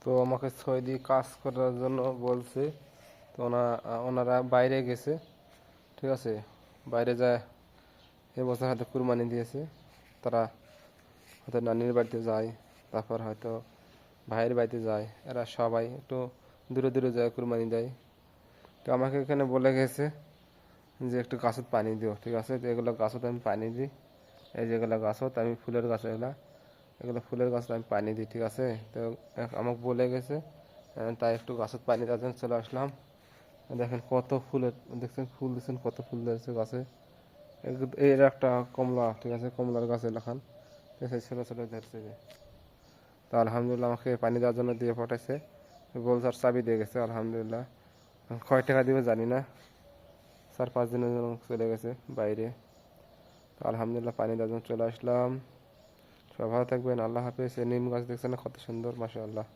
তো আমাকে সৌদি কাজ করার জন্য বলছে। তো ওনারা বাইরে গেছে, ঠিক আছে। বাইরে যায় এবছর হয়তো কুরবানি দিয়েছে। তারা হয়তো নানির বাড়িতে যায়, তারপর হয়তো ভাইয়ের বাড়িতে যায়। এরা সবাই একটু দূরে দূরে যায় কুরবানি দেয়। তো আমাকে এখানে বলে গেছে যে একটু গাছত পানি দিও, ঠিক আছে। তো এগুলো গাছত আমি পানি দিই। এই যেগুলো গাছত, আমি ফুলের গাছ, এগুলো এগুলো ফুলের গাছ আমি পানি দিই, ঠিক আছে। তো আমাকে বলে গেছে, তাই একটু গাছত পানি দেওয়ার জন্য চলে আসলাম। দেখেন কত ফুলের, দেখছেন ফুল দিচ্ছেন, কত ফুল ধরেছে গাছে। এর একটা কমলা, ঠিক আছে, কমলার গাছ এলাকান, ঠিক আছে, ছোটো ছোটো ধরছে যে। তো আলহামদুলিল্লাহ আমাকে পানি দেওয়ার জন্য দিয়ে পাঠাইছে। গোলসার চাবি দিয়ে গেছে আলহামদুলিল্লাহ। কয় টাকা দিবে জানি না, 4-5 দিনের জন্য চলে গেছে বাইরে। তো আলহামদুলিল্লাহ পানি দেওয়ার জন্য চলে আসলাম। সবাই ভালো থাকবেন, আল্লাহ হাফেজ। এই নিম গাছ দেখছেন না কত সুন্দর, মাশাআল্লাহ।